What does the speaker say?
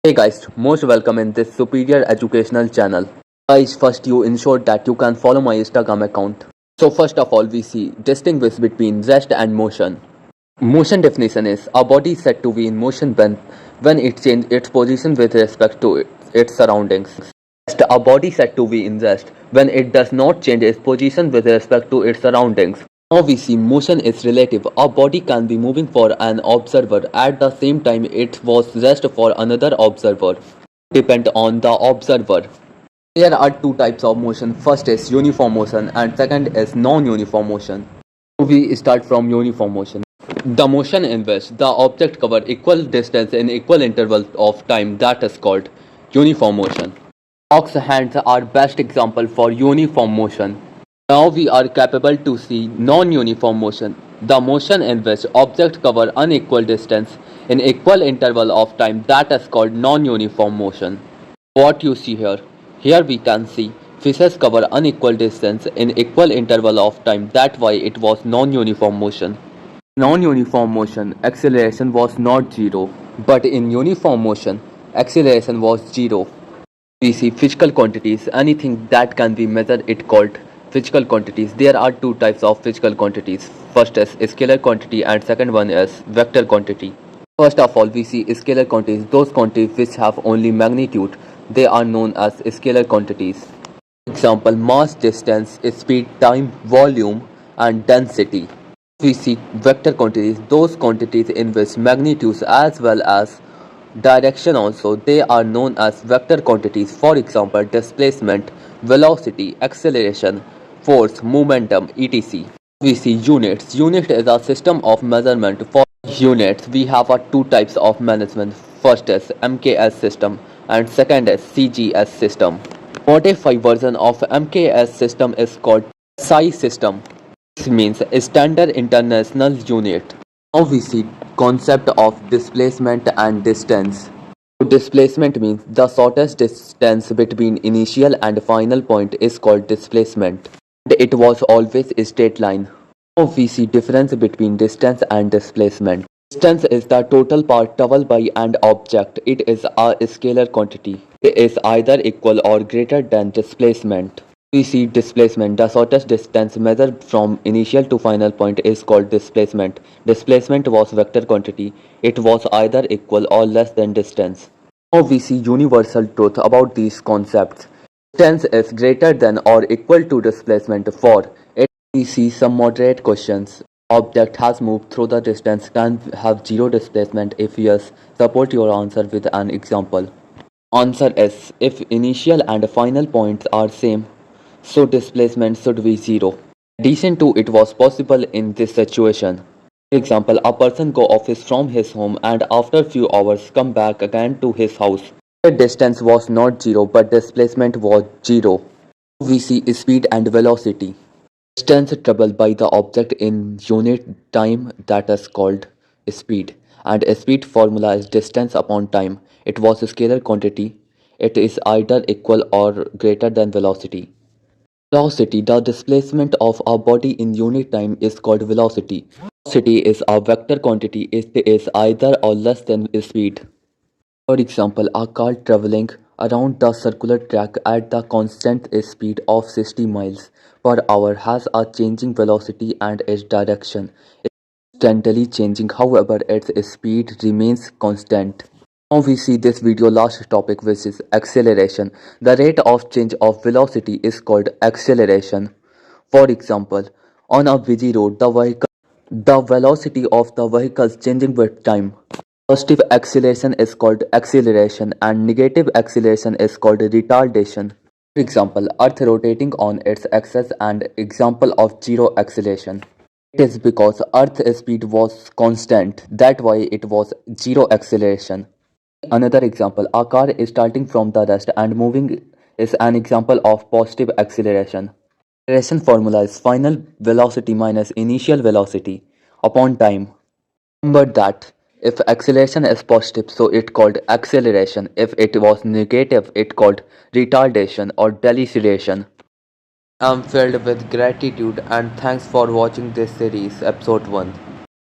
Hey guys, most welcome in this superior educational channel. Guys, first you ensure that you can follow my Instagram account. So first of all, we see distinguish between rest and motion. Motion definition is a body is said to be in motion when it changes its position with respect to its surroundings. Rest, a body is said to be in rest when it does not change its position with respect to its surroundings. Now we see motion is relative. A body can be moving for an observer at the same time it was rest for another observer. Depend on the observer. There are two types of motion. First is uniform motion and second is non-uniform motion. We start from uniform motion. The motion in which the object cover equal distance in equal interval of time, that is called uniform motion. Ox hands are best example for uniform motion. Now we are capable to see non-uniform motion, the motion in which objects cover unequal distance in equal interval of time, that is called non-uniform motion. What you see here? Here we can see fishes cover unequal distance in equal interval of time, that's why it was non-uniform motion. Non-uniform motion, acceleration was not zero, but in uniform motion, acceleration was zero. We see physical quantities, anything that can be measured it called physical quantities. There are two types of physical quantities. First is scalar quantity and second one is vector quantity. First of all, we see scalar quantities, those quantities which have only magnitude. They are known as scalar quantities. Example, mass, distance, speed, time, volume and density. We see vector quantities, those quantities in which magnitudes as well as direction also, they are known as vector quantities. For example, displacement, velocity, acceleration, force, momentum, etc. We see units. Unit is a system of measurement. For units, we have two types of management. First is MKS system and second is CGS system. Modified version of MKS system is called SI system. This means Standard International Unit. Now we see concept of displacement and distance. Displacement means the shortest distance between initial and final point is called displacement. It was always a straight line. Now we see difference between distance and displacement. Distance is the total part traveled by an object. It is a scalar quantity. It is either equal or greater than displacement. We see displacement. The shortest distance measured from initial to final point is called displacement. Displacement was vector quantity. It was either equal or less than distance. Now we see universal truth about these concepts. Distance is greater than or equal to displacement. For it, we see some moderate questions. Object has moved through the distance can have zero displacement. If yes, support your answer with an example. Answer is if initial and final points are same, so displacement should be zero. Addition to it was possible in this situation. For example, a person go office from his home and after few hours come back again to his house. The distance was not zero but displacement was zero. We see speed and velocity. Distance traveled by the object in unit time, that is called speed, and speed formula is distance upon time. It was a scalar quantity. It is either equal or greater than velocity. Velocity, the displacement of a body in unit time is called velocity. Velocity is a vector quantity. It is either or less than speed. For example, a car traveling around the circular track at the constant speed of 60 miles per hour has a changing velocity and its direction is constantly changing. However, its speed remains constant. Now we see this video last topic, which is acceleration. The rate of change of velocity is called acceleration. For example, on a busy road, the velocity of the vehicle is changing with time. Positive acceleration is called acceleration and negative acceleration is called retardation. For example, Earth rotating on its axis and example of zero acceleration. It is because Earth's speed was constant, that why it was zero acceleration. Another example, a car is starting from the rest and moving is an example of positive acceleration. Acceleration formula is final velocity minus initial velocity upon time. Remember that if acceleration is positive, so it called acceleration. If it was negative, it called retardation or deceleration. I'm filled with gratitude and thanks for watching this series, episode 1.